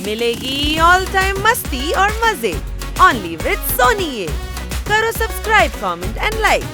मिलेगी all time मस्ती और मजे ओनली विद सोनी। ये करो सब्सक्राइब, कमेंट एंड लाइक।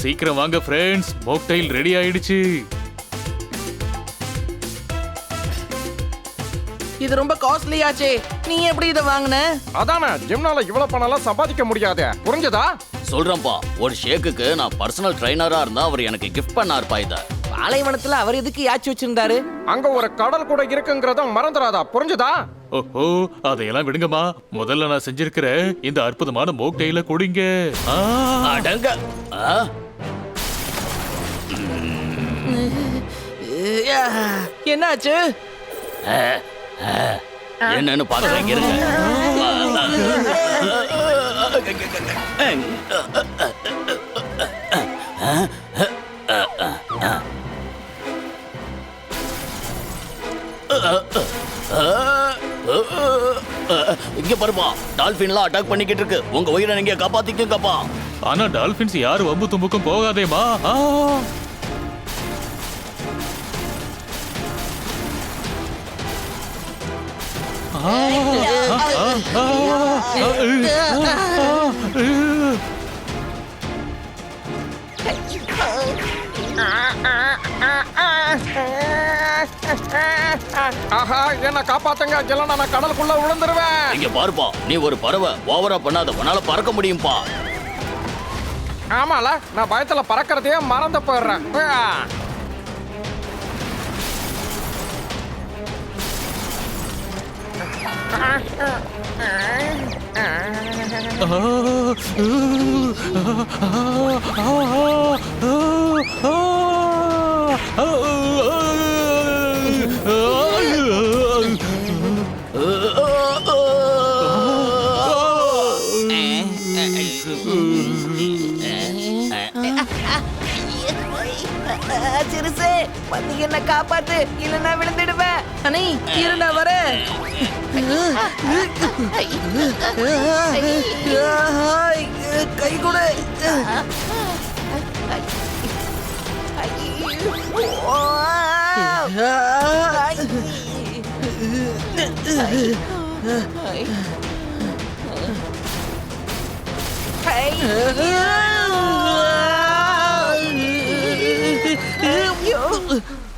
சீக்கிரம் வாங்க ஃப்ரெண்ட்ஸ், மோக்டெயில் ரெடி ஆயிடுச்சு. இது ரொம்ப காஸ்ட்லியாச்சே, நீ எப்படி இதை வாங்குன? அதானே, ஜிம்னால இவ்வளவு பணம்லாம் சம்பாதிக்க முடியாது, புரிஞ்சதா? சொல்றேன்ப்பா, ஒரு ஷேக்குக்கு நான் பர்சனல் ட்ரைனரா இருந்தா அவர் எனக்கு கிஃப்ட் பண்ணாருப்பா இத. பாலைவனத்துல அவர் எதுக்கு யாச்சு வச்சிருந்தாரு? அங்க ஒரு கடல் கூட இருக்குங்கிறத மறந்துடாதா, புரிஞ்சதா? ஓஹோ, அதையெல்லாம் விடுங்கம்மா. முதல்ல நான் செஞ்சிருக்கிற இந்த அற்புதமான மோக்டெயில குடிங்க. அடங்க. என்னாச்சு? என்னன்னு பாக்குறேன் இருங்க. இங்க பாருப்பா, டால்பின்லாம் அட்டாக் பண்ணிக்கிட்டு இருக்கு. உங்க உயிரை நீங்க காப்பாத்திக்கங்கப்பா. ஆனா டால்பின்ஸ் யாரு வம்பு தும்புக்கும் போகாதேமா. ஆஹா, என்ன காப்பாத்துங்க, இல்லைன்னா நான் கடலுக்குள்ள விழுந்துருவேன். இங்க பாருப்பா, நீ ஒரு பறவை, ஓவரா பண்ணாத, உன்னால பறக்க முடியும்பா. ஆமால, நான் பயத்துல பறக்கிறதையே மறந்து போயிடுறேன். சிறுசே, வந்து என்ன காப்பாத்து, இல்லைன்னா விழுந்துடுவேன். அண்ணி, இரு நான் வரேன். கை கொடு.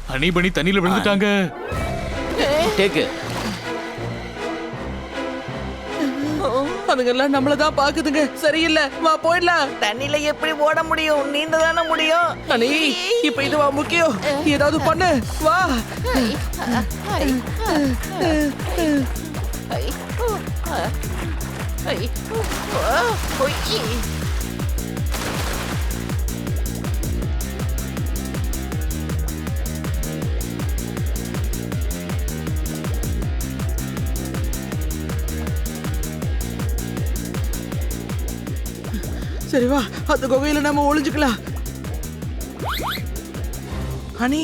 ஹனி பனி தண்ணியில விழுந்துட்டாங்க. டேக்கு. அதுங்கெல்லாம் நம்மளதான் பாக்குதுங்க, சரியில்லை, வா போயிடலாம். தண்ணில எப்படி ஓட முடியும், நீந்த தானே முடியும். அனி, இப்ப இதுவா முக்கியம், ஏதாவது பண்ணு, வா. சரி வா, அந்த குகையில நாம ஒளிஞ்சுக்கலாம். ஹனி,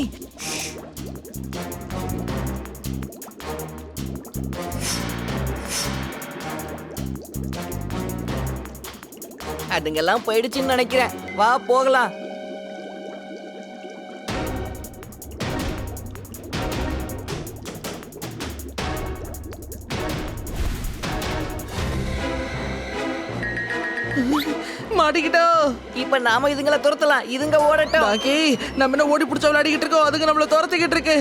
அதுங்கெல்லாம் போயிடுச்சுன்னு நினைக்கிறேன், வா போகலாம். மாட்டிக்கிட்டோம். இப்ப நாம இதுங்களை துரத்தலாம், இதுங்க ஓடட்டும். பாக்கி நம்ம என்ன ஓடி பிடிச்ச விளையாடிக்கிட்டு இருக்கோம், அதுங்க நம்மள துரத்திக்கிட்டு இருக்கு.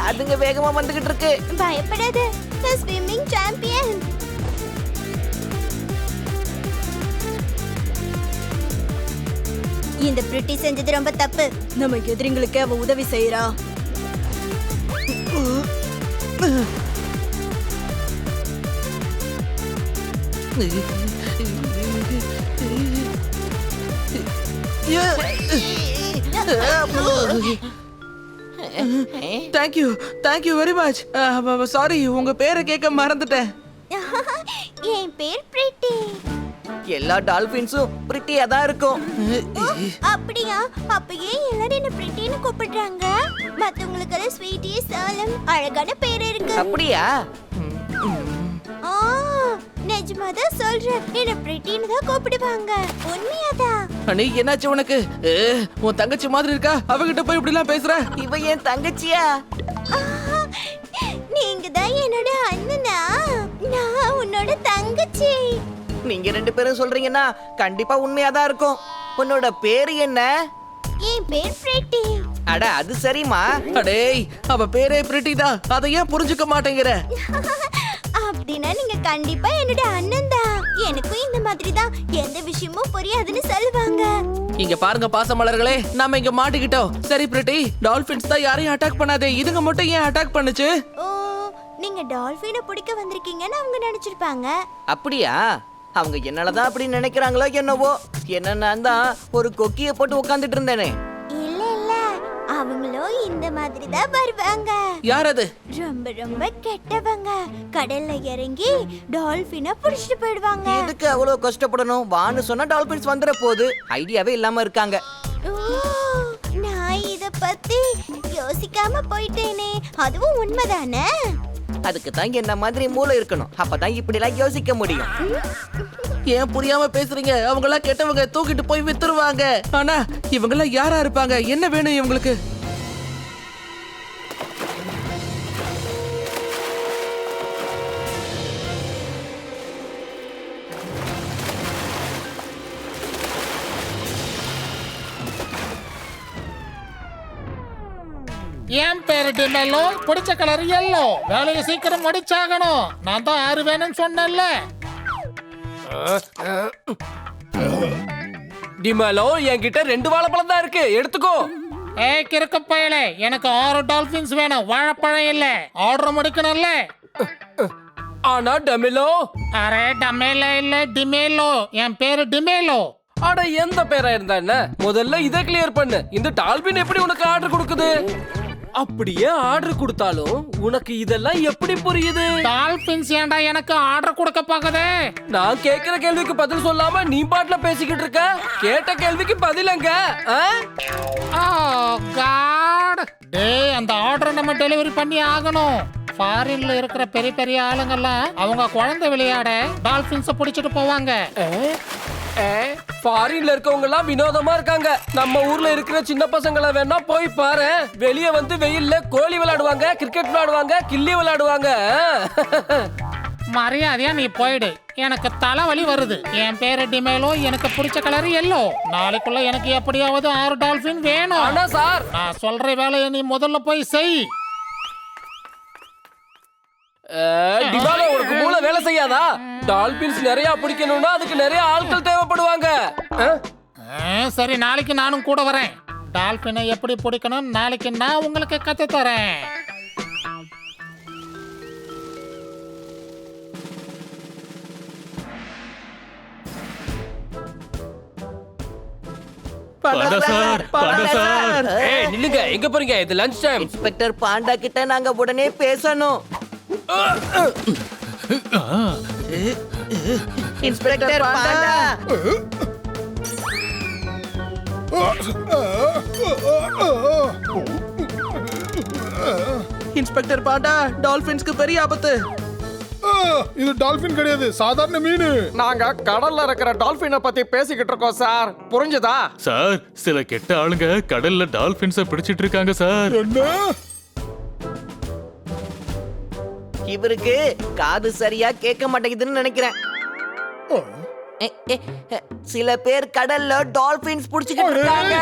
அதுங்க வேகமா வந்துகிட்டு இருக்கு. பயப்படாத, நான் ஸ்விம்மிங் சாம்பியன். இந்த பிரிட்டி செஞ்சது ரொம்ப தப்பு. நம்ம எதிரிங்களுக்கு அவ உதவி செய்யறா. Thank you very much. சாரி, உங்க பேரை கேட்க மறந்துட்டேன். என் பேர் பிரிட்டி. எல்லா டால்பின்ஸும் பிரிட்டியா தான் இருக்கும். அப்படியா? அப்ப ஏன் எல்லாரும் என்ன பிரிட்டின்னு கூப்பிடுறாங்க? மத்தவங்களுக்கு எல்லாம் ஸ்வீட்டி, சாலம் அழகான பேர் இருக்கு. அப்படியா? ஆ, நிஜமாதான் சொல்றேன். என்ன பிரிட்டின்னு தான் கூப்பிடுவாங்க. உண்மையாதான்? அண்ணி, என்னாச்சு உனக்கு? உன் தங்கச்சி மாதிரி இருக்கா, அவகிட்ட போய் இப்படி எல்லாம் பேசுற? இவ என் தங்கச்சியா? நீங்க தான் என்னோட அண்ணனா? நான் உன்னோட தங்கச்சி. நீங்க ரெண்டு பேரும் சொல்றீங்கன்னா கண்டிப்பா உண்மையாதான் இருக்கும். உன்னோட பேரு என்ன? என் பேர் பிரிட்டி. அட, அது சரிம்மா. அடேய், அவ பேரே பிரிட்டி தான். அதை ஏன் புரிஞ்சுக்க மாட்டேங்கிற? அப்படின்னா நீங்க கண்டிப்பா என்னோட அண்ணன் தான். எனக்கும் இந்த மாதிரி தான் எந்த விஷயமும் புரியாதுன்னு சொல்லுவாங்க. இங்க பாருங்க பாசமலர்களே, நாம இங்க மாட்டிக்கிட்டோம். சரி பிரிட்டி, டால்பின்ஸ் தான் யாரையும் அட்டாக் பண்ணாதே, இதுங்க மட்டும் ஏன் அட்டாக் பண்ணுச்சு? ஓ, நீங்க டால்பினை பிடிக்க வந்திருக்கீங்கன்னு அவங்க நினைச்சிருப்பாங்க. அப்படியா? அவங்க என்னாலதான் அப்படி நினைக்கிறாங்களோ என்னவோ. என்ன, நான் தான் ஒரு கொக்கிய போட்டு உட்கார்ந்துட்டு இருந்தேனே. இல்ல இல்ல, அவங்களும் இந்த மாதிரி தான் வருவாங்க. யார் அது? ரொம்ப ரொம்ப கெட்டவங்க. கடல்ல இறங்கி டால்பினை புடிச்சிட்டு போயிடுவாங்க. எதுக்கு அவ்வளவு கஷ்டப்படணும்? வான்னு சொன்னா டால்பின்ஸ் வந்துற போது. ஐடியாவே இல்லாம இருக்காங்க. ஓ, நான் இத பத்தி யோசிக்காம போயிட்டேனே. அதுவும் உண்மைதானே? அதுக்கு தான் என்ன மாதிரி மூளை இருக்கணும். அப்பதான் இப்படி எல்லாம் யோசிக்க முடியும். ஏன் புரியாம பேசுறீங்க? அவங்க எல்லாம் கெட்டவங்க, தூக்கிட்டு போய் வித்துருவாங்க. ஆனா இவங்க எல்லாம் யாரா இருப்பாங்க? என்ன வேணும் இவங்களுக்கு? என் பேரு டிமெல்லோ, பிடிச்ச கலர் எல்லோ. வேலையை சீக்கிரம் முடிச்சாகணும். நான் தான் 6 வேணும்னு சொன்னேன்ல. டிமலோ, என்கிட்ட 2 வாழைப்பழம் தான் இருக்கு, எடுத்துக்கோ. ஏய் கிறுக்கு பயலே, எனக்கு 6 டால்பின்ஸ் வேணும், வாழைப்பழம் இல்ல. ஆர்டர் முடிக்கணும்ல. ஆனா டமிலோ. அரே டமேலோ இல்ல, டிமேலோ. என் பேரு டிமேலோ. அட, எந்த பேரா இருந்தா என்ன? முதல்ல இதை கிளியர் பண்ணு. இந்த டால்பின் எப்படி உனக்கு ஆர்டர் கொடுக்குது? அப்படியே ஆர்டர் கொடுத்தாலும் உனக்கு இதெல்லாம் எப்படி புரியுது? டால்பின்ஸ் ஏன்டா எனக்கு ஆர்டர் கொடுக்க பாக்குதே? நான் கேக்குற கேள்விக்கு பதில் சொல்லாம நீ பாட்டுல பேசிக்கிட்டு இருக்க. கேட்ட கேள்விக்கு பதிலங்க. ஓ காட். டேய், அந்த ஆர்டர் நம்ம டெலிவரி பண்ணி ஆகணும். ஃபாரின்ல இருக்கிற பெரிய பெரிய ஆளுங்கெல்லாம் அவங்க குழந்தை விளையாட டால்பின்ஸ பிடிச்சிட்டு போவாங்க. ஃபாரின்ல இருக்கவங்க எல்லாம் வினோதமா இருக்காங்க. நம்ம ஊர்ல இருக்கிற சின்ன பசங்களை வேணா போய் பாரு. வெளியே வந்து வெயில்ல கோலி விளையாடுவாங்க, கிரிக்கெட் விளையாடுவாங்க, கில்லி விளையாடுவாங்க. மரியாதையா நீ போயிடு, எனக்கு தலைவலி வருது. என் பேரு டிமேலோ, எனக்கு பிடிச்ச கலர் எல்லோ. நாளைக்குள்ள எனக்கு எப்படியாவது 6 டால்பின் வேணும். ஆனா சார், நான் சொல்ற வேலையை நீ முதல்ல போய் செய். டிபாலோ, உனக்கு மூளை வேலை செய்யாதா? டால்பின்ஸ் நிறைய பிடிக்கணும்னா அதுக்கு நிறைய ஆட்கள் தேவைப்படுவாங்க. சரி, நாளைக்கு நானும் கூட வரேன். டால்பினை எப்படி பிடிக்கணும் நாளைக்கு நான் உங்களுக்கு கத்து தரேன். ஏய் நில்லுங்க, எங்க போறீங்க? இது லஞ்ச் டைம். இன்ஸ்பெக்டர் பாண்டா கிட்ட நாங்க உடனே பேசணும். இன்ஸ்பெக்டர் பாண்டா. இன்ஸ்பெக்டர் பாண்டா, டால்பின்ஸ்க்கு பெரிய ஆபத்து. இது டால்பின் கிடையாது, சாதாரண மீன். நாங்க கடல்ல இருக்கிற டால்பினை பத்தி பேசிக்கிட்டு இருக்கோம் சார், புரிஞ்சுதா? சார், சில கெட்ட ஆளுங்க கடல்ல டால்பின்ஸ பிடிச்சிட்டு இருக்காங்க சார். என்ன? இவருக்கு காது சரியா கேட்க மாட்டேங்குதுன்னு நினைக்கிறேன். சில பேர் கடல்ல டால்பின்ஸ் புடிச்சுக்கிட்டு இருக்காங்க.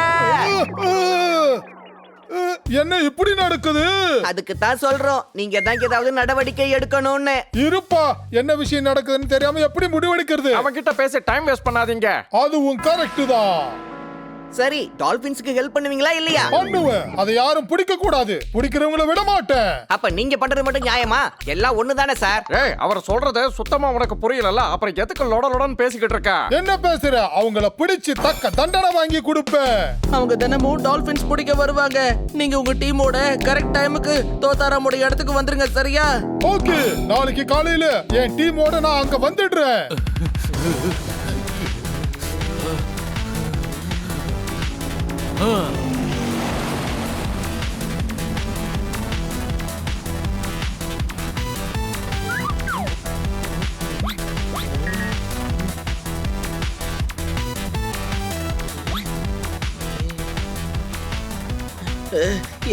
என்ன இப்படி நடக்குது? அதுக்கு தான் சொல்றோம், நீங்க தான் ஏதாவது நடவடிக்கை எடுக்கணும்னு. இருப்பா, என்ன விஷயம் நடக்குதுன்னு தெரியாம எப்படி முடிவெடுக்கிறது? அவன் கிட்ட பேச டைம் வேஸ்ட் பண்ணாதீங்க. அதுவும் கரெக்ட் தான். சரி, டால்பின்ஸ்க்கு ஹெல்ப் பண்ணுவீங்களா இல்லையா? பண்ணுவேன். அதை யாரும் பிடிக்க கூடாது. பிடிக்கிறவங்கள விட மாட்டேன். அப்ப நீங்க பண்றது மட்டும் நியாயமா? எல்லாம் ஒண்ணுதானே சார்? ஏய், அவர் சொல்றது சுத்தமா உனக்கு புரியலல்ல, அப்புறம் எதுக்கு லொட லொடன்னு பேசிக்கிட்டு இருக்க? என்ன பேசுற? அவங்கள பிடிச்சு தக்க தண்டனை வாங்கி கொடுப்பேன். அவங்க தினமும் டால்பின்ஸ் பிடிக்க வருவாங்க. நீங்க உங்க டீமோட கரெக்ட் டைமுக்கு தோத்தாராமோட இடத்துக்கு வந்துருங்க, சரியா? ஓகே, நாளைக்கு காலையில என் டீமோட நான் அங்க வந்துடுறேன்.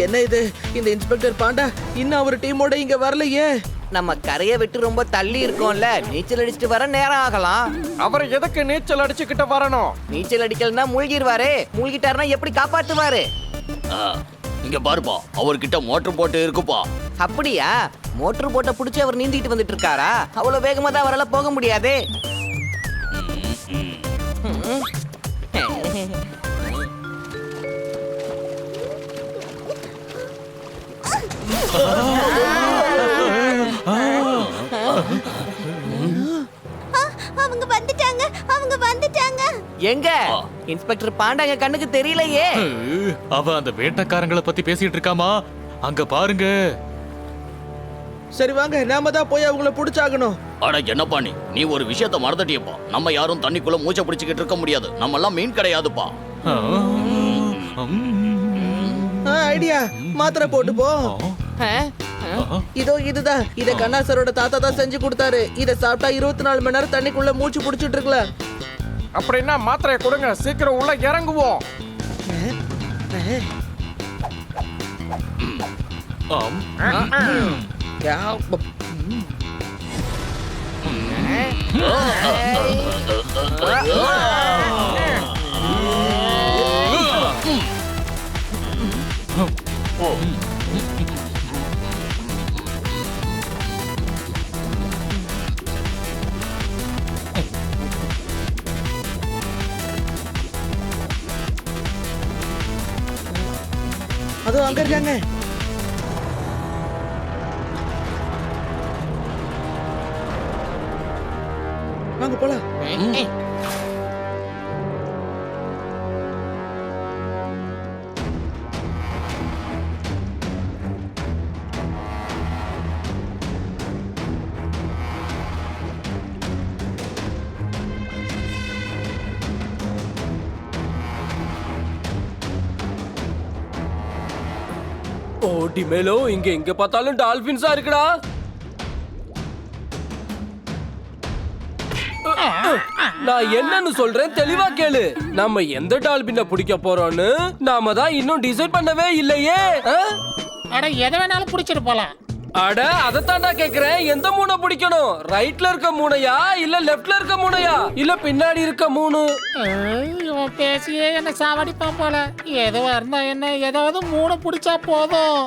என்ன இது? இந்த இன்ஸ்பெக்டர் பாண்டா இன்னும் அவர் டீமோட இங்க வரலையே. நம்ம கரையை விட்டு ரொம்ப தள்ளி இருக்கோம்ல, நீச்சல் அடிச்சுட்டு வர நேரம் ஆகலாம். அவர் எதுக்கு நீச்சல் அடிச்சுக்கிட்டு வரணும்? நீச்சல் அடிக்கலன்னா மூழ்கிடுவாரு. மூழ்கிட்டாருன்னா எப்படி காப்பாத்துவாரு? இங்க பாருப்பா, அவர்கிட்ட மோட்டர் போட்டு இருக்குப்பா. அப்படியா? மோட்டர் போட்ட புடிச்சு அவர் நீந்திட்டு வந்துட்டு இருக்காரா? அவ்வளவு வேகமா தான் அவரால போக முடியாதே. அவங்க வந்துட்டாங்க, அவங்க வந்துட்டாங்க. எங்க இன்ஸ்பெக்டர் பாண்டாங்க கண்ணுக்கு தெரியலையே. அவ அந்த வேட்டைக்காரங்களை பத்தி பேசிட்டு இருக்காமா, அங்க பாருங்க. சரி வாங்க, நாம தான் போய் அவங்கள புடிச்சாகணும். அட என்னப்பா நீ ஒரு விஷயத்த மறந்துட்டியப்பா. நம்ம யாரும் தண்ணிக்குள்ள மூச்சை பிடிச்சுக்கிட்டு இருக்க முடியாது. நம்ம எல்லாம் மீன் கிடையாதுப்பா. ஐடியா, மாத்திரை போட்டு போ. இதோ இதுதான். இத கண்ணாசரோட தாத்தா தான் செஞ்சு கொடுத்தாரு. இத சாப்பிட்டா 24 மணி நேரம் தண்ணிக்குள்ள மூச்சு புடிச்சிட்டு இருக்கலாம். அப்படின்னா மாத்திரையை கொடுங்க, சீக்கிரம் உள்ள இறங்குவோம். அதோ அங்க இருக்காங்க. வாங்க போலாம். ஓடி மேலோ, இங்க எங்க பார்த்தாலும் டால்பின்ஸா இருக்குடா. நான் என்னன்னு சொல்றேன் தெளிவா கேளு. நம்ம எந்த டால்பினை பிடிக்க போறோம்னு நாம தான் இன்னும் டிசைட் பண்ணவே இல்லையே. அட எதை வேணாலும் பிடிச்சிட்டு போலாம். அட அதத்தாண்டா கேக்குறேன், எந்த மூணை பிடிக்கணும்? ரைட்ல இருக்க மூணையா, இல்ல லெஃப்ட்ல இருக்க மூணையா, இல்ல பின்னாடி இருக்க மூணு? இவன் பேசியே என்ன சாவடிப்பான் போல. எதுவா இருந்தா என்ன, ஏதாவது 3 பிடிச்சா போதும்.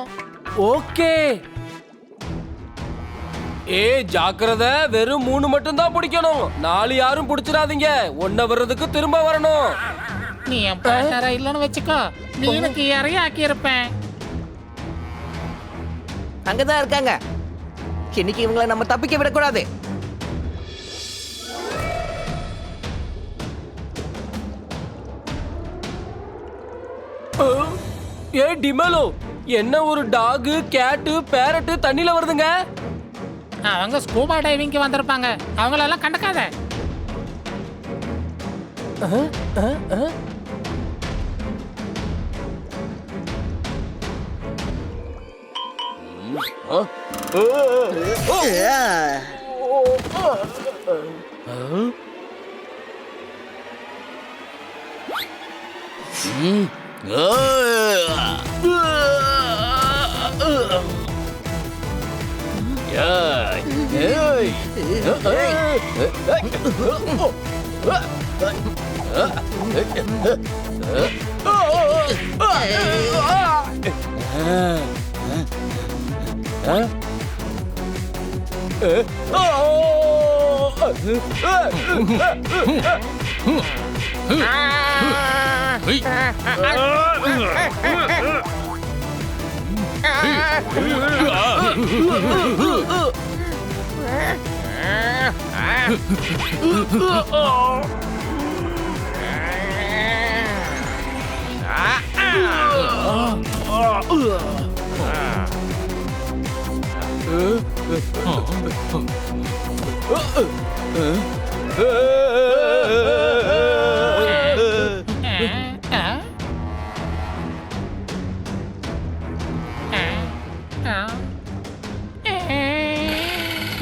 ஓகே. ஏ ஜாக்கிரதை, வெறும் 3 மட்டும் தான் பிடிக்கணும். 4 யாரும் பிடிச்சிடாதீங்க. 1 வர்றதுக்கு திரும்ப வரணும். நீ என் பார்ட்னரா இல்லன்னு வச்சுக்கோ, மீனுக்கு இறைய ஆக்கி இருப்பேன். அங்கதான் இருக்காங்க. இன்னைக்கு இவங்களை நம்ம தப்பிக்க விடக்கூடாது. ஏ டிமலோ, என்ன ஒரு டாக், கேட், பேரட் தண்ணில வருதுங்க. அவங்க ஸ்கூபா டைவிங்க்கு வந்திருப்பாங்க. அவங்களெல்லாம் கண்டுக்காத.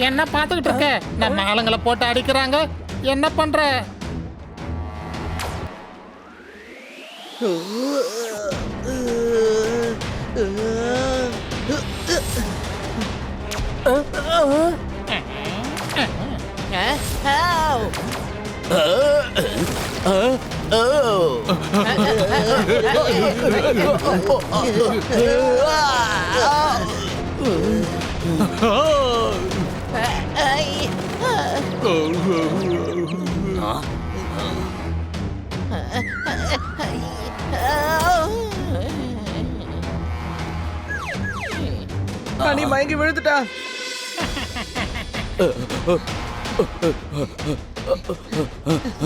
என்ன பார்த்துக்கிட்டு இருக்க? நம்ம ஆளுங்களை போட்டு அடிக்கிறாங்க. என்ன பண்ற? நீ மயங்கி விழுந்துட்டா.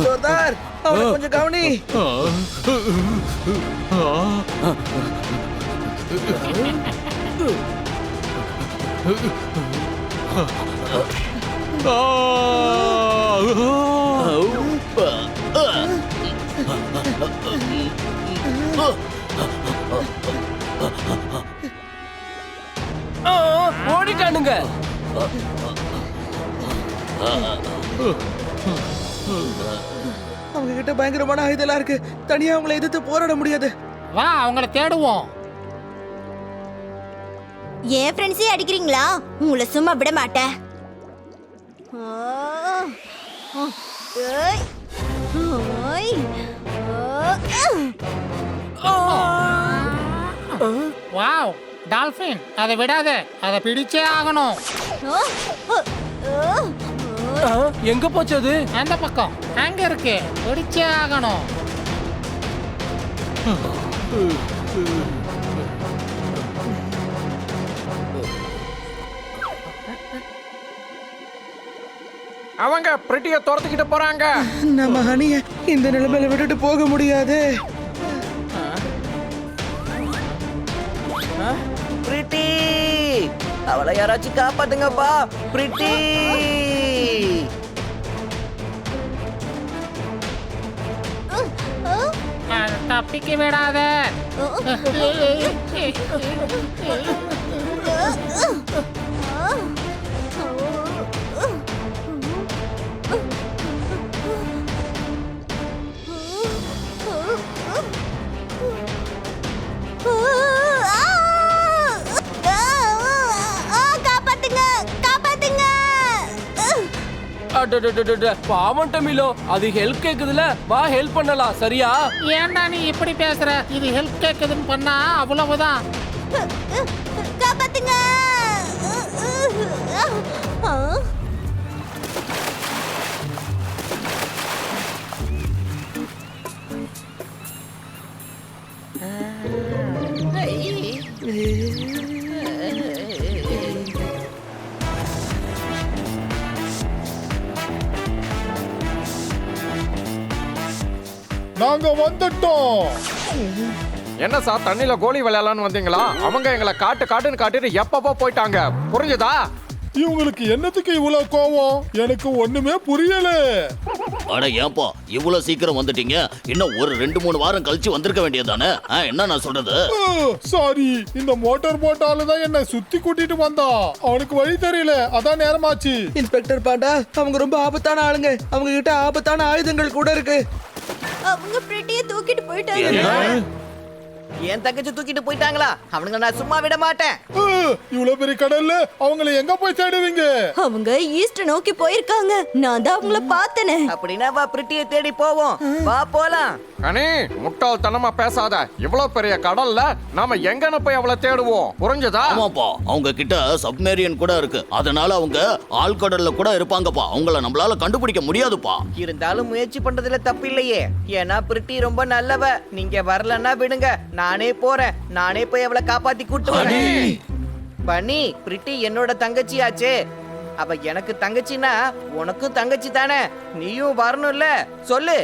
சோதார், அவனை கொஞ்சம் கவனி. ஓடிட்டானுங்க. அவங்க கிட்ட பயங்கரமான ஆயுதெல்லாம் இருக்கு. தனியா அவங்களை எதிர்த்து போராட முடியாது. வா, அவங்கள தேடுவோம். என் ஃப்ரெண்ட்ஸே அடிக்கிறீங்களா? உங்களை சும்மா விட மாட்டேன். வாவ், டால்பின், அதை விடாத. அதை பிடிச்சே ஆகணும். எங்க போச்சு அது? அந்த பக்கம் அங்க இருக்கு. பிடிச்சே ஆகணும். அவங்க பிரிட்டிய துரத்துக்கிட்டு போறாங்க. நம்ம ஹனிய இந்த நிலைமையில விட்டுட்டு போக முடியாது. பிரிட்டி, அவளை யாராச்சும் காப்பாத்துங்கப்பா. பிரிட்டி, அதை தப்பிக்க விடாத. பாவம் டமிலோ, அது ஹெல்ப் கேக்குதுல. வா, ஹெல்ப் பண்ணலாம். சரியா? ஏன்டா நீ இப்படி பேசுற? இது ஹெல்ப் கேக்குதுன்னு பண்ணா அவ்வளவுதான். காப்பாத்துங்க. நாங்க வந்துட்டோம். என்ன சார், தண்ணியில கோலி விளையாடலான்னு வந்தீங்களா? அவங்க எங்களை காட்டுன்னு காட்டிட்டு எப்பப்போ போயிட்டாங்க. புரிஞ்சுதா? இவங்களுக்கு என்னத்துக்கு இவ்வளவு கோவம்? எனக்கு ஒண்ணுமே புரியல. அட ஏன்பா இவ்வளவு சீக்கிரம் வந்துட்டீங்க? இன்னும் ஒரு 2-3 வாரம் கழிச்சு வந்திருக்க வேண்டியதானே? என்ன நான் சொல்றது? சாரி, இந்த மோட்டார் போட்டால தான் என்ன சுத்தி கூட்டிட்டு வந்தான். அவனுக்கு வழி தெரியல, அதான் நேரமாச்சு. இன்ஸ்பெக்டர் பாண்டா, அவங்க ரொம்ப ஆபத்தான ஆளுங்க. அவங்க கிட்ட ஆபத்தான ஆயுதங்கள் கூட இருக்கு. அவங்க பிரிட்டிய தூக்கிட்டு போயிட்டாங்க. என் தங்கச்சி தூக்கிட்டு போயிட்டாங்களா? அவனுங்க நான் சும்மா விட மாட்டேன். இவ்வளவு பெரிய கடல்ல அவங்களை எங்க போய் தேடுவீங்க? அவங்க ஈஸ்ட் நோக்கி போயிருக்காங்க. நான் தான் அவங்கள பார்த்தனே. அப்படின்னா வா பிரிட்டியை தேடி போவோம். வா போலாம். கனி முட்டாள்தனமா பேசாத. இவ்வளவு பெரிய கடல்ல நாம எங்கன்னு போய் அவளை தேடுவோம், புரிஞ்சதா? ஆமாப்பா, அவங்க கிட்ட சப்மேரியன் கூட இருக்கு. அதனால அவங்க ஆழ்கடல்ல கூட இருப்பாங்கப்பா. அவங்கள நம்மளால கண்டுபிடிக்க முடியாதுப்பா. இருந்தாலும் முயற்சி பண்றதுல தப்பு இல்லையே. ஏன்னா பிரிட்டி ரொம்ப நல்லவ. நீங்க வரலன்னா விடுங்க, நானே போறேன். நானே போய் அவளை காப்பாத்தி கூட்டு வரேன். பனி, பிரிட்டி என்னோட தங்கச்சியாச்சே. அவ எனக்கு தங்கச்சினா உனக்கும் தங்கச்சி தானே. நீயும் வரணும்ல. சொல்லு.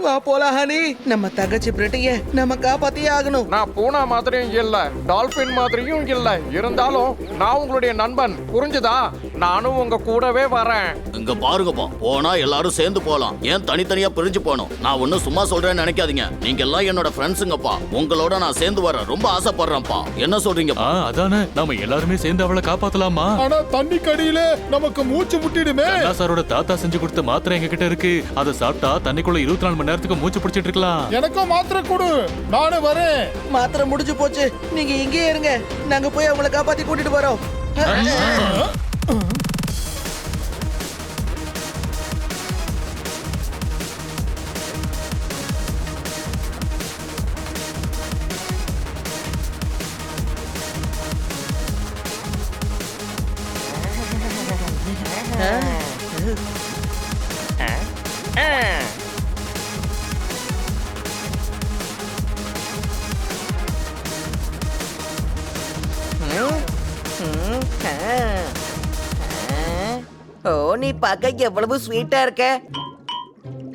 வா போலாம் ஹனி. நம்ம தங்கச்சி பிரிட்டிய நம்ம காப்பாத்தியே ஆகணும். நான் பூனா மாதிரியும் இல்ல, டால்பின் மாதிரியும் இல்ல. இருந்தாலும் நான் உங்களுடைய நண்பன், புரிஞ்சுதா? நானும் உங்க கூடவே வரேன். இங்க பாருங்கப்பா, போனா எல்லாரும் சேர்ந்து போலாம். ஏன் தனித்தனியா பிரிஞ்சு போகணும்? நான் ஒன்னும் சும்மா சொல்றேன்னு நினைக்காதீங்க. நீங்க எல்லாம் என்னோட ஃப்ரெண்ட்ஸுங்கப்பா. உங்களோட நான் சேர்ந்து வரேன். ரொம்ப ஆசைப்படுறேன்ப்பா. என்ன சொல்றீங்கப்பா? அதானே, நாம எல்லாருமே சேர்ந்து அவளை காப்பாத்தலாமா? ஆனா தண்ணி கடியில நமக்கு மூச்சு முட்டிடுமே. அண்ணா சாரோட தாத்தா செஞ்சு கொடுத்த மாத்திரை எங்க கிட்ட இருக்கு. அதை சாப்பிட்டா தண்ணிக்குள்ள 24 மணி நேரத்துக்கு மூச்சு பிடிச்சிட்டு இருக்கலாம். எனக்கும் மாத்திரை கொடு, நானும் வரேன். மாத்திரை முடிஞ்சு போச்சு. நீங்க இங்கேயே இருங்க, நாங்க போய் அவங்கள காப்பாத்தி கூட்டிட்டு வரோம். ஓ, நீ பார்க்க எவ்வளவு ஸ்வீட்டா இருக்க.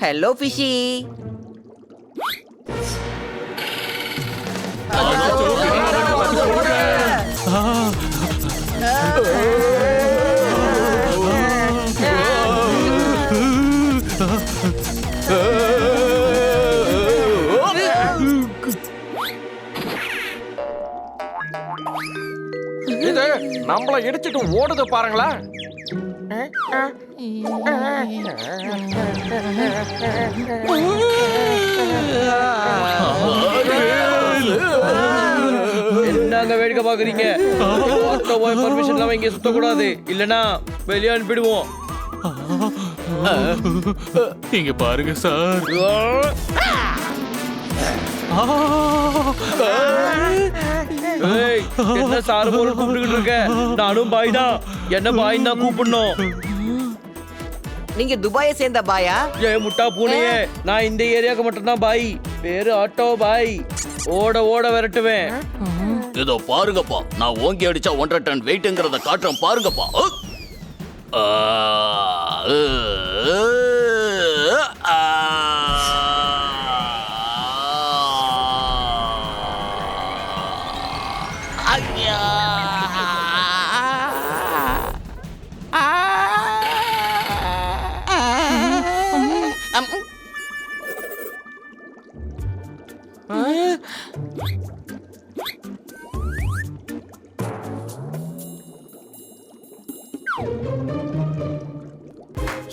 Hello fishy. இது நம்மள இடிச்சிட்டு ஓடுது பாருங்களேன். என்னங்க வேடிக்கை பாக்குறீங்க? பர்மிஷன் இல்லாம இங்க சுத்தக்கூடாது, இல்லனா வெளியே அனுப்பிடுவோம். இங்க பாருங்க சார். ஏய், என்ன சாரு போல கூப்பிட்டுக்கிட்டு இருக்க? நானும் பாய் தான். என்ன பாய் தான் கூப்பிடணும். நீங்க துபாயை சேர்ந்த பாயா? ஏ முட்டா பூனையே, நான் இந்த ஏரியாவுக்கு மட்டும் தான் பாய். பேரு ஆட்டோ பாய். ஓட ஓட விரட்டுவேன். இதோ பாருங்கப்பா, நான் ஓங்கி அடிச்சா 1.5 டன் வெயிட்ங்கிறத காட்டுறேன் பாருங்கப்பா.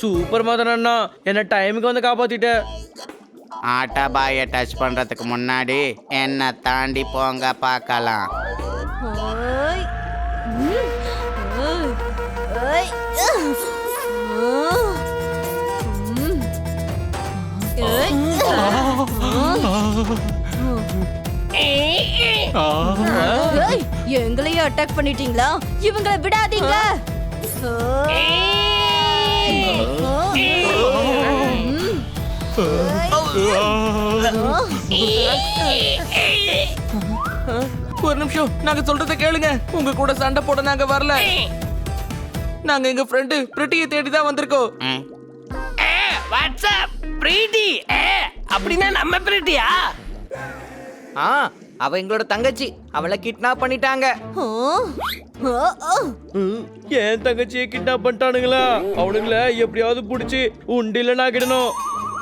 சூப்பர் மதன் அண்ணா, என்ன டைமுக்கு வந்து காப்பாத்திட்ட. ஆட்டா பாயை டச் பண்றதுக்கு முன்னாடி என்ன தாண்டி போங்க பார்க்கலாம். ஓய். ஓய். ஓய். ஓய். எங்களையும் அட்டாக் பண்ணிட்டீங்களா? இவங்களை விடாதீங்க. ஒரு நிமிஷம், நாங்க சொல்றத கேளுங்க. உங்க கூட சண்டை போட நாங்க வரல. நாங்க எங்க ஃப்ரெண்டு பிரிட்டியை தேடி தான் வந்திருக்கோம். வாட்ஸ்அப் பிரீத்தி. அப்படின்னா நம்ம பிரீத்தியா? அவ எங்களோட தங்கச்சி. அவளை கிட்னாப் பண்ணிட்டாங்க. என் தங்கச்சியை கிட்னாப் பண்ணிட்டானுங்களா? அவனுங்கள எப்படியாவது புடிச்சு உண்டில நாக்கிடணும்.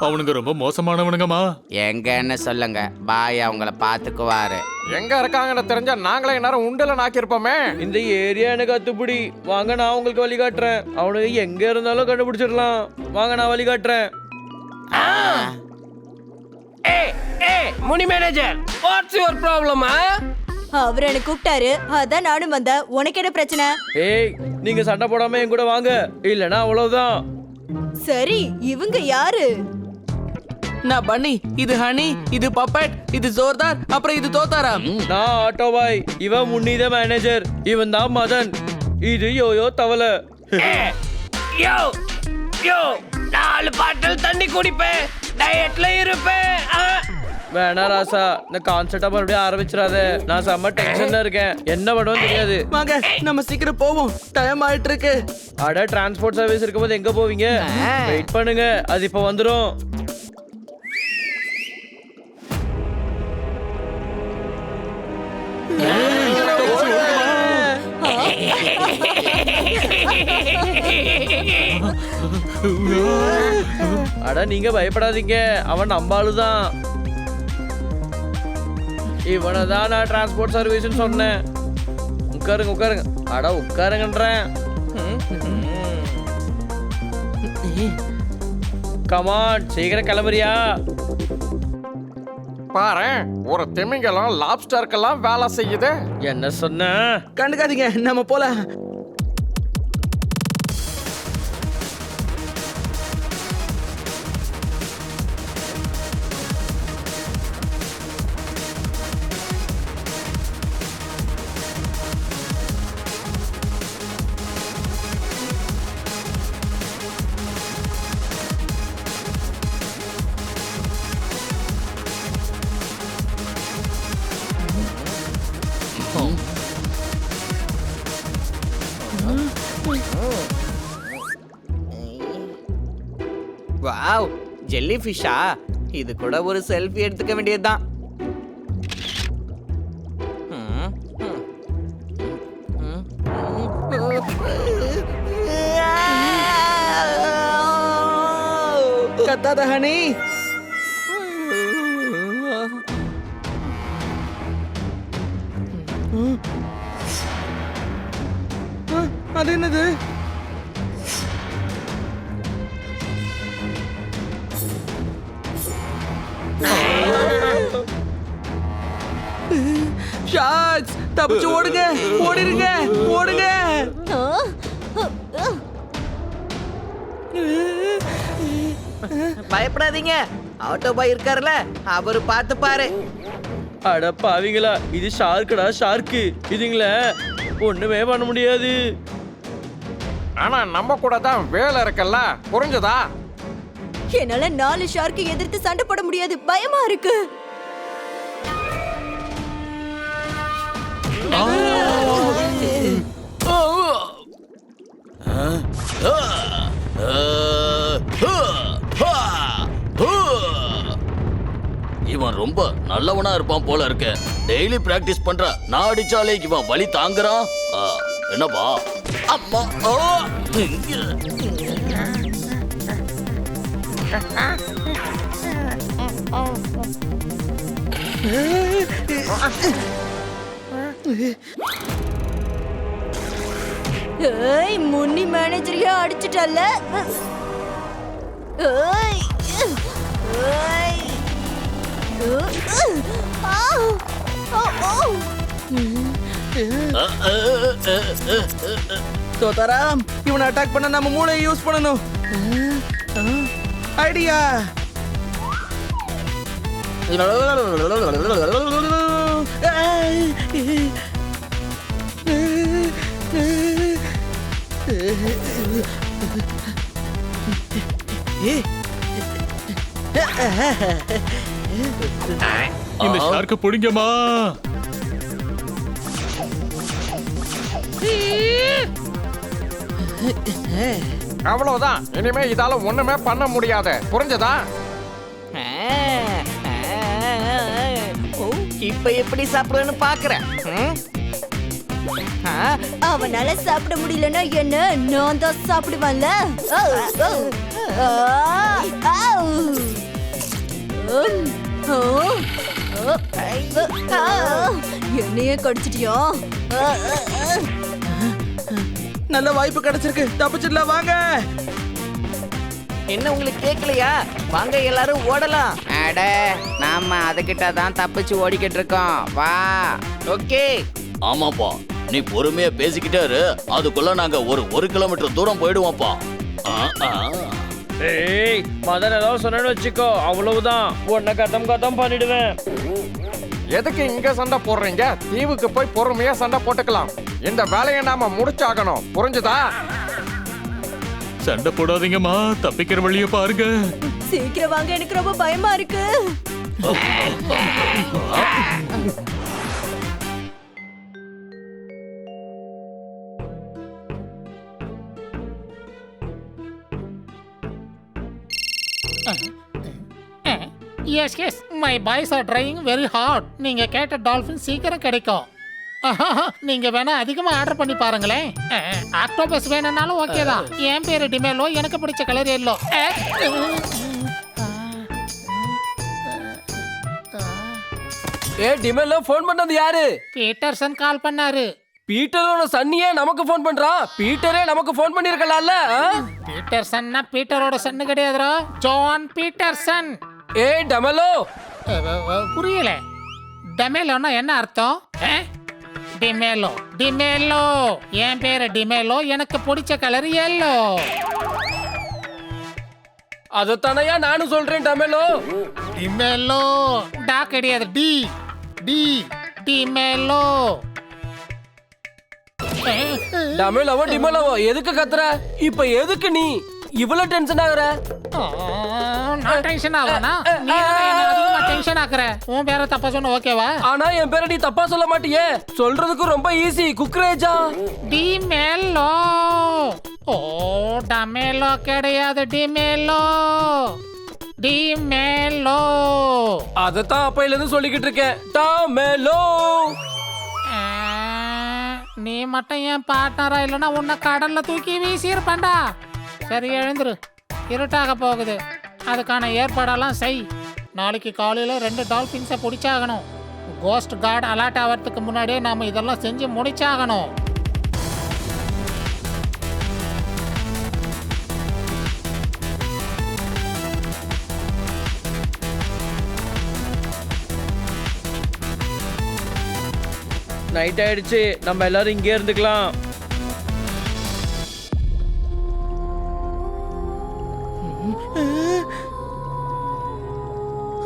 அவனுங்க ரொம்ப மோசமானவனுங்கம்மா. எங்கன்னு சொல்லுங்க, பாய் அவங்கள பாத்துக்குவாரு. எங்க இருக்காங்கன்னு தெரிஞ்சா நாங்களே நேரம் உண்டல நாக்கிருப்போமே. இந்த ஏரியா எனக்கு அத்துப்படி. வாங்க, நான் உங்களுக்கு வழி காட்டுறேன். அவனுக்கு எங்க இருந்தாலும் கண்டுபிடிச்சிடலாம். வாங்க, நான் வழி காட்டுறேன். ஏ ஏ முனி மேனேஜர் வாட்ஸ் யுவர் ப்ராப்ளம்? அவர் என்ன கூப்பிட்டாரு, அதான் நானும் வந்தேன். உனக்கு என்ன பிரச்சனை? ஏய் நீங்க சண்டை போடாம என் கூட வாங்க, இல்லனா அவ்வளவுதான். சரி, இவங்க யாரு? நான் பன்னி, இது ஹனி, இது பப்பட், இது ஜோர்தார், அப்புறம் இது தோத்தாராம். நான் ஆட்டோ பாய், இவன் முன்னித மேனேஜர், இவன் தான் மதன், இது யோயோ தவளை. யோ யோ 4 பாட்டில் தண்ணி குடிப்பேன், டயட்ல இருப்பேன். வேணா ராசா, இந்த கான்செப்டா மறுபடியும் ஆரம்பிச்சிடாத. நான் செம்ம டென்ஷன்ல இருக்கேன், என்ன பண்ணுவேன்னு தெரியாது. வாங்க நம்ம சீக்கிரம் போவோம், டைம் ஆயிட்டு இருக்கு. அட டிரான்ஸ்போர்ட் சர்வீஸ் இருக்கும்போது எங்க போவீங்க? வெயிட் பண்ணுங்க, அது இப்ப வந்துரும். அட நீங்க பயப்படாதீங்க, அவன் நம்பாளுதான். இவனதான் நான் டிரான்ஸ்போர்ட் சர்வீஸ் சொன்னேன். உட்காருங்க உட்காருங்க. அட உட்காருங்கன்றேன். கமான் சீக்கிரம் கிளம்புறியா? பாரு, ஒரு திமிங்கலம் லாப்ஸ்டருக்கெல்லாம் வேலை செய்யுது. என்ன சொன்ன? கண்டுக்காதீங்க, நம்ம போல. வாவ், ஜெல்லி ஃபிஷ்ஷா? இது கூட ஒரு செல்ஃபி எடுத்துக்க வேண்டியதுதான். கத்தாத ஹனி. அது என்னது? ஷார்க்ஸ், தப்பிச்சு ஓடுங்க, ஓடிருங்க, ஓடுங்க. பயப்படாதீங்க, ஆட்டோ பாய் இருக்காருல, அவரு பார்த்து பாரு. அட பாவிங்களா, இது ஷார்க்குடா ஷார்க்கு. இதுங்கள ஒண்ணுமே பண்ண முடியாது. ஆனா நம்ம கூட தான் வேலை இருக்குல்ல, புரிஞ்சதா? என்னால 4 ஷார்க்கு எதிர்த்து சண்டை போட முடியாது, பயமா இருக்கு. இவன் ரொம்ப நல்லவனா இருப்பான் போல இருக்கு. டெய்லி பிராக்டிஸ் பண்ற. நான் அடிச்சாலே இவன் வலி தாங்குறான். என்னப்பா? அம்மா. ஏய், முன்னி மேனேஜரையே அடிச்சிட்டல்ல. ஏய் ஏய் தோத்தாராம், இவனை அட்டாக் பண்ண நம்ம மூளையை யூஸ் பண்ணணும். ஐடியா. இந்த ஷார்க்க புடிங்கம்மா. அவ்வளவுதான், இனிமே இதால ஒண்ணுமே பண்ண முடியாது, புரிஞ்சதா? இப்ப எப்படி சாப்பிடுவேன்னு பாக்குறேன். அவனால சாப்பிட முடியலன்னா என்ன, நான் தான் சாப்பிடுவான்ல. என்னையே கடிச்சிட்டியா? நல்ல வாய்ப்பு கிடைச்சிருக்கு, தப்பிச்சிடலாம் வாங்க. என்ன உங்களுக்கு கேட்கலையா? வாங்க எல்லாரும் ஓடலாம். அட நாம அதுகிட்ட தான் தப்பிச்சு ஓடிக்கிட்டு இருக்கோம். வா. ஓகே. ஆமாப்பா, நீ பொறுமையா பேசிக்கிட்டே இரு. அதுக்குள்ள நாங்க ஒரு கிலோமீட்டர் தூரம் போயிடுவோம்ப்பா. ஏய் மதன் ஏதாவது சொன்னு வச்சுக்கோ, அவ்வளவுதான். உன்னை கத்தம் பண்ணிடுவேன். எதுக்கு இங்க சண்டை போடுறீங்க? தீவுக்கு போய் பொறுமையா சண்டை போட்டுக்கலாம். இந்த வேலையை நாம முடிச்சாகணும், புரிஞ்சுதா? சண்டை போடாதீங்கம்மா, தப்பிக்கிற வழியை பாருங்க. சீக்கிரம் வாங்க, எனக்கு ரொம்ப பயமா இருக்கு. Yes yes my boys are trying very hard. நீங்க கேட்ட டால்ஃபின் சீக்கிரம் கிடைக்கும். நீங்க வேணா அதிகமா ஆர்டர் பண்ணி பாருங்களேன். ஆக்டோபஸ் வேணும்னாலும் ஓகே தான். என் பேரு டிமேலோ, எனக்கு பிடிச்ச கலர் எல்லோ. டிமெல்லோ ஃபோன் பண்ணது யாரு? பீட்டர்சன் கால் பண்ணாரு. பீட்டரோட சன்னியே நமக்கு ஃபோன் பண்றான். பீட்டரே நமக்கு ஃபோன் பண்ணிருக்கலாம்ல. பீட்டர்சன்னா பீட்டரோட சன்னு கிடையாதுரா, ஜான் பீட்டர்சன். டமெலோ புரியல. டெமேலோன்னா என்ன அர்த்தம்? டிமேலோ டிமேலோ, என் பேரு டிமேலோ, எனக்கு பிடிச்ச கலர் எல்லோ. அதத்தானையா நானும் சொல்றேன் டமெலோ. டிமேலோ டா கிடையாது, டி டி டிமேலோ. டமெலோவோ டிமெலோவோ எதுக்கு கத்துற? இப்ப எதுக்கு நீ இவ்வளவு டென்ஷன் ஆகுற? நான் டென்ஷன் ஆகுறேனா? நீ என்ன அதிகமா டென்ஷன் ஆக்குற? உன் பேரை தப்பா சொன்ன ஓகேவா? ஆனா என் பேரை நீ தப்பா சொல்ல மாட்டியே. சொல்றதுக்கு ரொம்ப ஈஸி. குக்ரேஜா. டிமேலோ. ஓ டமேலோ கிடையாது, டிமேலோ டிமேலோ. அதத்தான் அப்பையில இருந்து சொல்லிக்கிட்டு இருக்கேன். டமெலோ. நீ மட்டும் என் பார்ட்னரா இல்லைன்னா உன்னை கடல்ல தூக்கி வீசியிருப்பேன்டா. சரி எழுந்துரு, இருட்டாக போகுது. அதுக்கான ஏற்பாடெல்லாம் செய். நாளைக்கு காலையில் 2 டால்ஃபின்ஸை பிடிச்சாகணும். கோஸ்ட் கார்டு அலர்ட் ஆகிறதுக்கு முன்னாடியே நாம் இதெல்லாம் செஞ்சு முடிச்சாகணும். நைட் ஆயிடுச்சு, நம்ம எல்லாரும் இங்கே இருந்துக்கலாம்.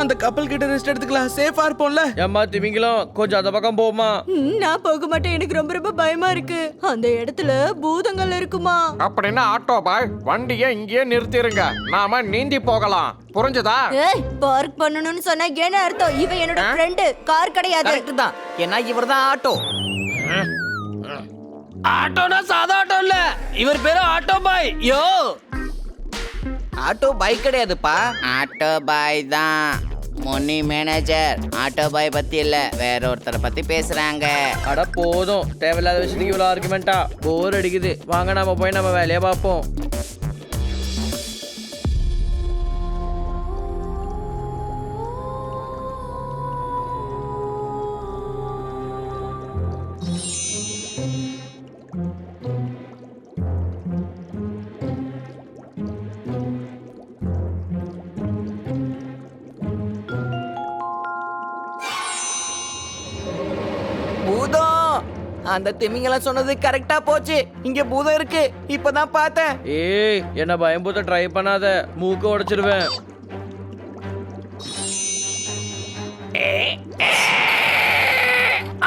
அந்த கப்பல் கிட்ட ரெஸ்ட் எடுத்துக்கலாம், சேஃபா இருப்போம்ல. ஏம்மா திமிங்கலம், கொஞ்சம் அந்த பக்கம் போமா. நான் போக மாட்டேன், எனக்கு ரொம்ப ரொம்ப பயமா இருக்கு. அந்த இடத்துல பூதங்கள் இருக்குமா? அப்படின்னா ஆட்டோ பாய் வண்டியை இங்கேயே நிறுத்திருங்க, நாம நீந்தி போகலாம், புரிஞ்சுதா? ஏய், பார்க் பண்ணணும்னு சொன்னா என்ன அர்த்தம்? இவன் என்னோட ஃப்ரெண்ட், கார் கிடையாது. கரெக்ட் தான், ஏன்னா இவர்தான் ஆட்டோ. ஆட்டோனா சாதா ஆட்டோ இல்ல, இவர் பேரு ஆட்டோ பாய். யோ, ஆட்டோ பைக் கிடையாதுப்பா. ஆட்டோ பாய் தான். முனி மேனேஜர் ஆட்டோ பாய் பத்தி இல்ல, வேற ஒருத்தரை பத்தி பேசுறாங்க. அட போதும், தேவையில்லாத விஷயத்துக்கு இவ்வளோ ஆர்குமெண்டா? போர் அடிக்குது. வாங்க நாம போய் நம்ம வேலையை பார்ப்போம். பூதம். அந்த திமிங்கலம் சொன்னது கரெக்டா போச்சு. இங்க பூதம் இருக்கு, இப்பதான் பார்த்தேன். ஏய், என்ன பயம்பூத்த ட்ரை பண்ணாத, மூக்க உடைச்சிருவேன்.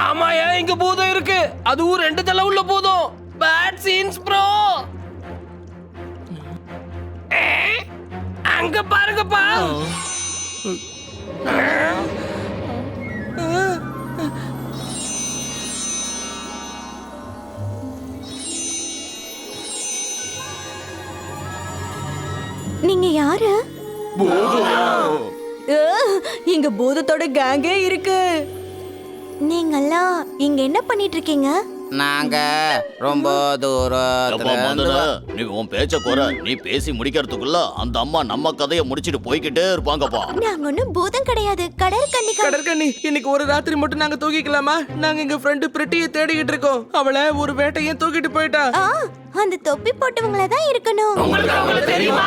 ஆமாயா, இங்க பூதம் இருக்கு. அதுவும் 2 தலை உள்ள பூதம். Bad scenes bro. அங்க பாருங்கப்பா. நீங்க யாரு? இங்க பூதத்தோட கேங்கே இருக்கு. நீங்கெல்லாம் இங்க என்ன பண்ணிட்டு இருக்கீங்க? நாங்க ரொம்ப தூரத்துல இருந்து நீ உன் பேச்ச குறை. நீ பேசி முடிக்கிறதுக்குள்ள அந்த அம்மா நம்ம கதையை முடிச்சிட்டு போய்கிட்டே இருப்பாங்கப்பா. நாங்க ஒண்ணும் பூதம் கிடையாது, கடற்கன்னி. கடற்கன்னி, இன்னைக்கு ஒரு ராத்திரி மட்டும் நாங்க தூக்கிக்கலாமா? நாங்க எங்க ஃப்ரெண்டு பிரிட்டியை தேடிக்கிட்டு இருக்கோம். அவளை ஒரு வேட்டையும் தூக்கிட்டு போயிட்டா. அந்த தொப்பி போட்டவங்கள தான் இருக்கணும். தெரியுமா?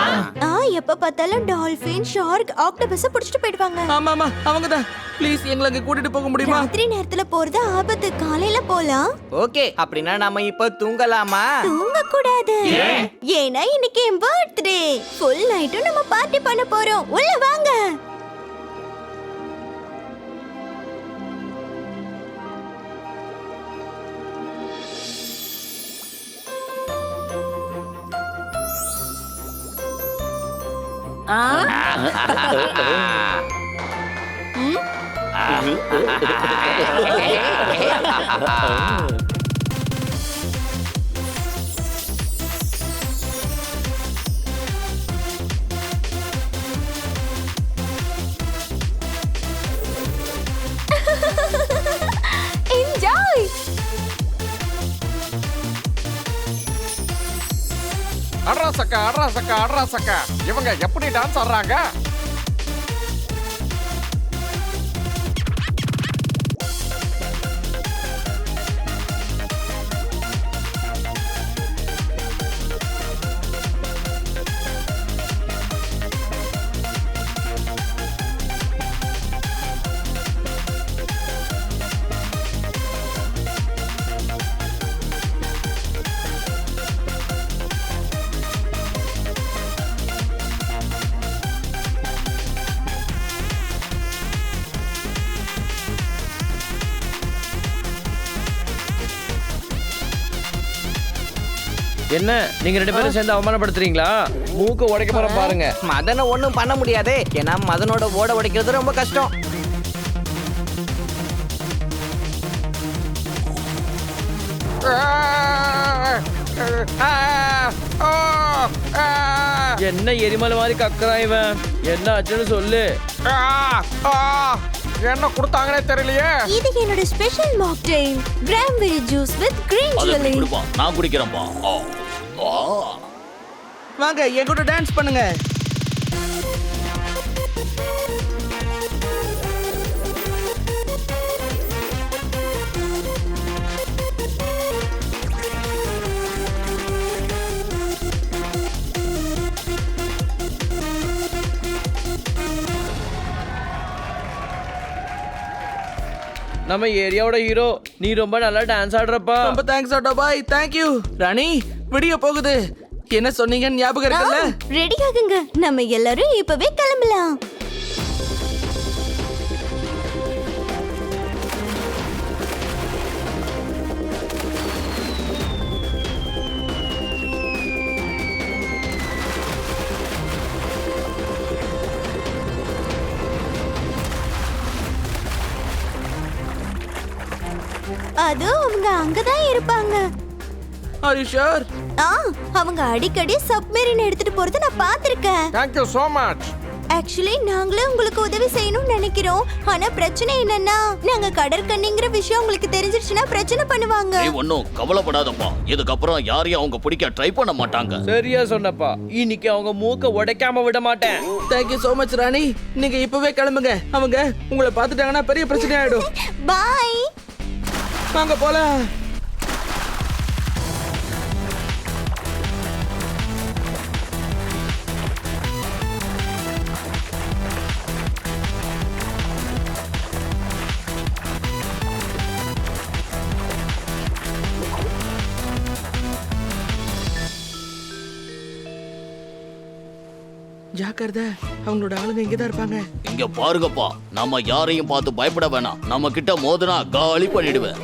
எப்ப பார்த்தாலும் டால்பின், ஷார்க், ஆக்டோபஸ் புடிச்சிட்டு போயிடுவாங்க. ஆமாமா அவங்கதான். ப்ளீஸ் எங்களை அங்க கூட்டிட்டு போக முடியுமா? ராத்திரி நேரத்துல போறது ஆபத்து. காலையில போலாம். ஓகே அப்படின்னா நம்ம இப்ப தூங்கலாமா? தூங்க கூடாது. ஏன்னா இன்னைக்கு என் பர்த்டே. ஃபுல் நைட்டும் நம்ம பார்ட்டி பண்ண போறோம். உள்ள வாங்க. Enjoy. அட்ரா சக்கா இவங்க எப்படி டான்ஸ் ஆடுறாங்க? என்ன நீங்க 2 பேரும் சேர்ந்து அவமானப்படுத்துறீங்களா? மூக்க உடைக்க போற பாருங்க. மதனை ஒண்ணும் பண்ண முடியாது. ஏன்னா மதனோட ஓட உடைக்கிறது ரொம்ப கஷ்டம். என்ன எரிமலை மாதிரி கக்குறான் இவன். என்ன ஆச்சுன்னு சொல்லு. என்ன கொடுத்தாங்கன்னே தெரியலையே. இது என்னோட special mocktail. Cranberry juice with green chilli. நான் குடிக்கிறேன்ப்பா. வாங்க என் கூட டான்ஸ் பண்ணுங்க. நம்ம ஏரியாவோட ஹீரோ, நீ ரொம்ப நல்லா டான்ஸ் ஆடுறப்பா. ரொம்ப thanks auto boy. Thank you. Rani விடிய போகுது. என்ன சொன்னீங்கன்னு ஞாபகம் இருக்குல்ல? ரெடி ஆகுங்க. நம்ம எல்லாரும் இப்பவே கிளம்பலாம். அது அவங்க அங்கதான் இருப்பாங்க. Are you sure? அவங்க அடிக்கடி சப்மரீன் எடுத்துட்டு போறத நான் பார்த்திருக்கேன். Thank you so much. Actually நாங்களே உங்களுக்கு உதவி செய்யணும்னு நினைக்கிறோம். ஆனா பிரச்சனை என்னன்னா நாங்க கடற்கன்னிங்கிற விஷயம் உங்களுக்கு தெரிஞ்சிருச்சுன்னா பிரச்சனை பண்ணுவாங்க. நீ ஒன்னும் கவலைப்படாதப்பா. இதுக்கப்புறம் யாரையும் அவங்க பிடிக்க ட்ரை பண்ண மாட்டாங்க. சரியா சொன்னப்பா. இன்னைக்கு அவங்க மூக்க உடைக்காம விட மாட்டேன். Thank you so much ராணி. நீங்க இப்பவே கிளம்புங்க. அவங்க உங்களை பார்த்துட்டாங்கன்னா பெரிய பிரச்சனை ஆயிடும். பை. வாங்க போலாம். ஜாக்கிரதை, அவங்களோட ஆளுங்க இங்கதான் இருப்பாங்க. இங்க பாருங்கப்பா, நம்ம யாரையும் பார்த்து பயப்பட வேணாம். நம்ம கிட்ட மோதுனா காலி பண்ணிடுவேன்.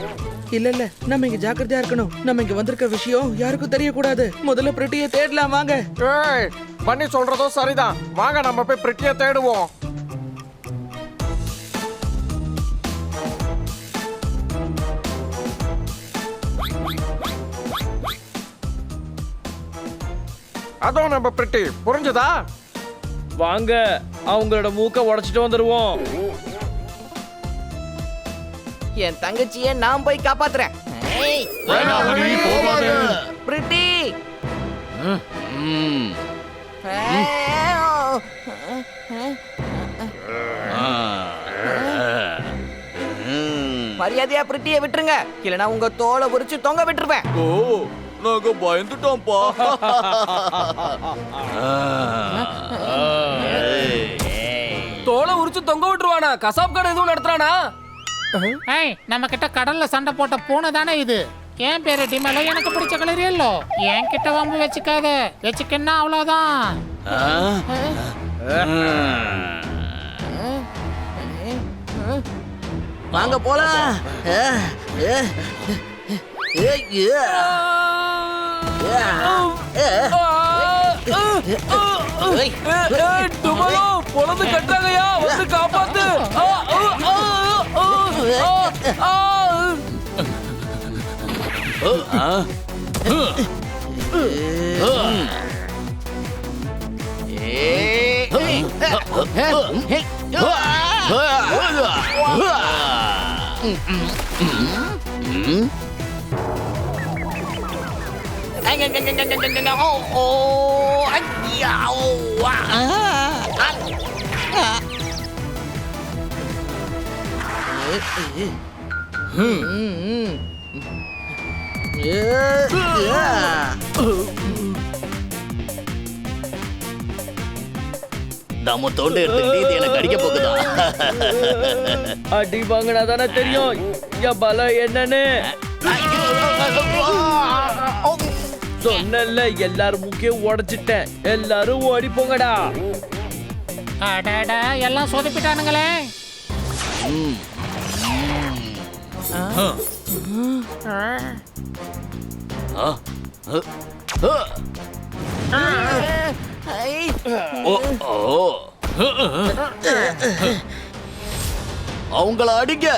இல்ல நம்ம இங்க ஜாக்கிரதையா இருக்கணும். நம்ம இங்க வந்திருக்க விஷயம் யாருக்கும் தெரியக்கூடாது. முதல்ல பிரிட்டியை தேடலாம் வாங்க. ஏய், பண்ணி சொல்றதும் சரிதான். வாங்க நம்ம போய் பிரிட்டியை தேடுவோம். அதோ நம்ம பிரிட்டி. புரிஞ்சுதா? வாங்க அவங்களோட மூக்க உடைச்சிட்டு வந்துருவோம். என் தங்கச்சியை நான் போய் காப்பாத்துறேன். பிரிட்டி. மரியாதையா பிரிட்டியை விட்டுருங்க. இல்லனா உங்க தோலை உரிச்சு தொங்க விட்டுருவேன். ஓ நாங்க பயந்துட்டோம்ப்பா. தோலை உரிச்சு தொங்க விட்டுருவானா? கசாப் கடை எதுவும் நடத்துறானா? ஏய், நம்ம கிட்ட கடல்ல சண்டை போட்ட பூனை தானே இது. என் பேரு டிமேல, எனக்கு பிடிச்ச கலர் எல்லோ. என் கிட்ட வம்பு வச்சுக்காத, வச்சுக்கன்னா அவ்வளவுதான். வாங்க போலாம். பொழுது கட்டாங்கயா, வந்து காப்பாத்து. நம்ம தோண்டு எடுத்துக்கிட்டு இது எனக்கு அடிக்க போகுதா? அடி வாங்கினா தானே தெரியும் என் பலம் என்னன்னு. சொன்னல எல்லாரும் முக்கியம் உடைச்சிட்டேன். எல்லாரும் ஓடி போங்கடா. அடடா, எல்லாம் சொதப்பிட்டானுங்களே. அவங்கள அடிங்க.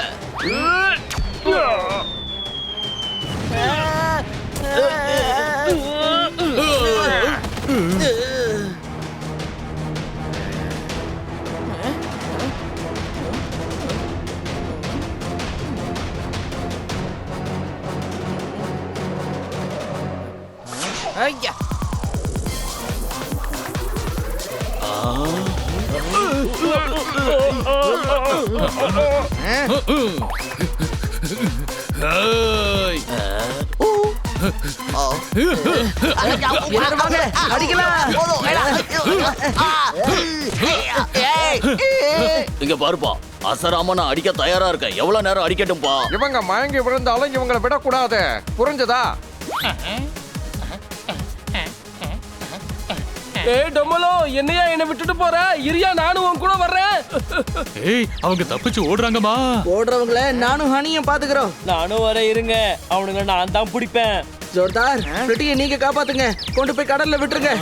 ஐயா, இங்க பாருப்பா, அசராம நான் அடிக்க தயாரா இருக்கேன். எவ்வளவு நேரம் அடிக்கட்டும்பா? இவங்க மயங்கி விழுந்தாலும் இவங்களை விடக்கூடாது, புரிஞ்சதா? ஏய் டொமலோ, என்னையா என்ன விட்டுட்டு போற? இரியா, நானும் உன் கூட வர்றேன். ஏய், அவங்க தப்பிச்சு ஓடுறாங்கம்மா. ஓடுறவங்கள நானும் ஹனியும் பாத்துக்கிறோம். நானும் வர இருங்க, அவனுங்க நான் தான் பிடிப்பேன். ஜோர்தார், பிரிட்டியை நீங்க காப்பாத்துங்க. கொண்டு போய் கடல்ல விட்டுருங்க.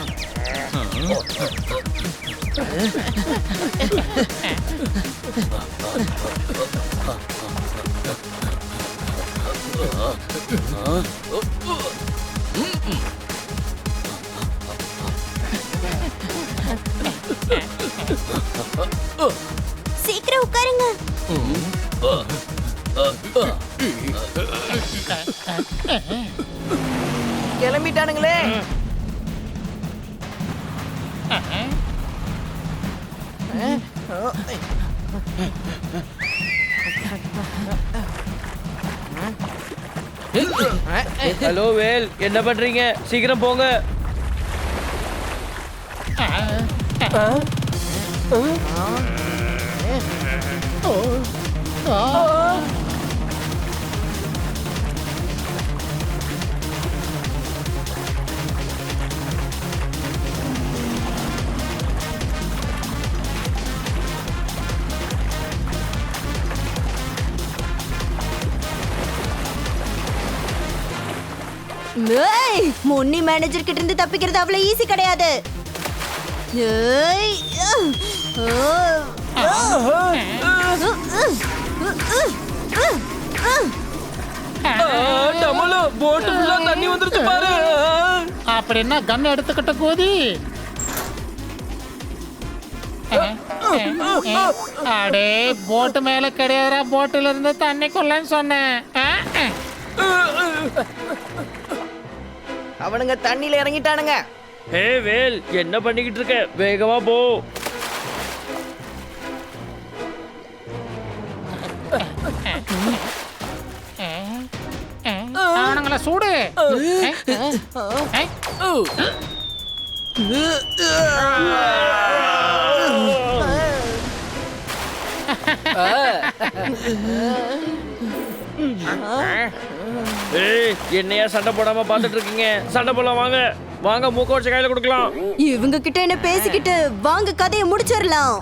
சீக்கிரம் உட்காருங்க. கிளம்பிட்டானுங்களே. ஹலோ வேல், என்ன பண்றீங்க? சீக்கிரம் போங்க. முன்னி மேனேஜர் கிட்ட இருந்து தப்பிக்கிறது அவ்வளவு ஈஸி கிடையாது. ஏய், டொமலோ, போட் ஃபுல்லா தண்ணி வந்துருச்சு பாரு. அப்படின்னா கன் எடுத்துக்கிட்ட கோதி. அடே, போட்டு மேல கிடையாதுடா, போட்டுல இருந்து தண்ணிக்குள்ளன்னு சொன்னேன். அவனுங்க தண்ணியில இறங்கிட்டானுங்க. ஹே வேல், என்ன பண்ணிக்கிட்டு இருக்க? வேகமா போ. அவனுங்களை அவங்கள சூடு ஏய், என்னையா சண்டை போடாம பாத்துட்டு இருக்கீங்க? சண்டை போடலாம், வாங்க வாங்க, மூக்க வச்ச கையில கொடுக்கலாம். இவங்க கிட்ட என்ன பேசிக்கிட்டு வாங்க கதையை முடிச்சிடலாம்.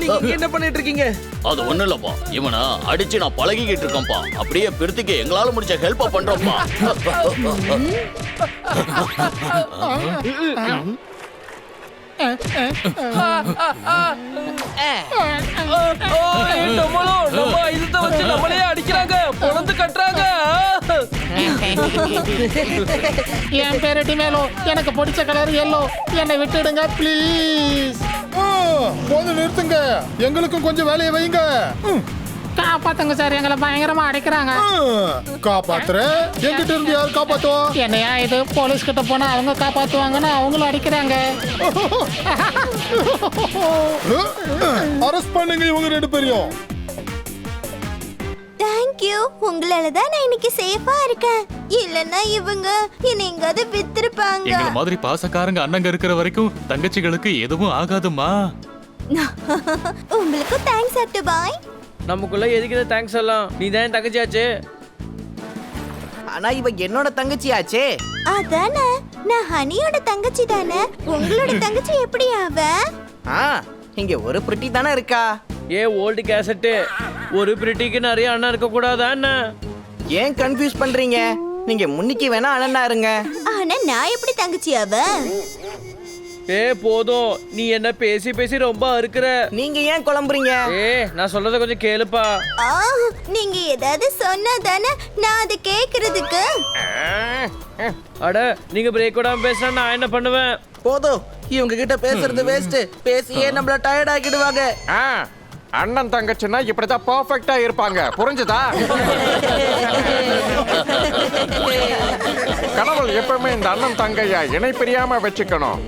நீங்க என்ன பண்ணிட்டு இருக்கீங்க? அது ஒண்ணு இல்லப்பா, இவனை அடிச்சு நான் பழகிக்கிட்டு இருக்கேன்ப்பா. அப்படியே பிரித்துக்கு எங்களால முடிச்ச ஹெல்ப் பண்றோம்ப்பா. நம்ம இழுத்த வச்சு நம்மளே அடிக்கிறாங்க, பொழந்து கட்டுறாங்க. என் பேரு டிமேலோ, எனக்கு பிடிச்ச கலர் எல்லோ. என்னை விட்டுடுங்க ப்ளீஸ். போதும், நிறுத்துங்க. எங்களுக்கும் கொஞ்சம் வேலையை வைங்க. காப்பாத்துங்க சார், எங்களை பயங்கரமா அடைக்கிறாங்க. காப்பாத்துற? எங்கிட்ட இருந்து யார் காப்பாத்துவா? என்னையா இது, போலீஸ் கிட்ட போனா அவங்க காப்பாத்துவாங்கன்னு அவங்களும் அடிக்கிறாங்க. அரெஸ்ட் பண்ணுங்க இவங்க ரெண்டு பேரையும். தேங்க்யூ, உங்களால தான் நான் இன்னைக்கு சேஃபா இருக்கேன். இல்லன்னா இவங்க என்னை எங்காவது வித்திருப்பாங்க. எங்களை மாதிரி பாசக்காரங்க அண்ணங்க இருக்கிற வரைக்கும் தங்கச்சிகளுக்கு எதுவும் ஆகாதுமா. உங்களுக்கு தேங்க்ஸ் அட்டு பாய். நமக்குள்ள எதுக்கு தேங்க்ஸ் எல்லாம்? நீ தான் தங்கச்சியாச்சு. ஆனா இவ என்னோட தங்கச்சியாச்சே. அதானே, நான் ஹனியோட தங்கச்சி தானே. உங்களோட தங்கச்சி எப்படி அவ? இங்க ஒரு பிரிட்டி தானே இருக்கா. ஏ ஓல்டு கேசட்டு, ஒரு பிரிட்டிக்கு நிறைய அண்ணன் இருக்க கூடாதா என்ன? ஏன் கன்ஃபியூஸ் பண்றீங்க? நீங்க முன்னிக்கு வேணா அண்ணனா இருங்க. ஆனா நான் எப்படி தங்கச்சி அவ? ஏ போதும், நீ என்ன பேசி பேசி ரொம்ப அறுக்குற. நீங்க ஏன் குழம்புறீங்க? ஏ நான் சொல்றத கொஞ்சம் கேளுப்பா. நீங்க ஏதாவது சொன்னா தானே நான் அதை கேக்குறதுக்கு. அட, நீங்க பிரேக் விடாம பேசினா நான் என்ன பண்ணுவேன்? போதும், இவங்க கிட்ட பேசுறது வேஸ்ட். பேசியே நம்மள டயர்ட் ஆக்கிடுவாங்க. அண்ணன் தங்கச்சின்னா இப்படிதான் பர்ஃபெக்ட்டா இருப்பாங்க, புரிஞ்சுதா? கடவுள் எப்பவுமே இந்த அண்ணன் தங்கைய இணை பிரியாம வச்சுக்கணும்.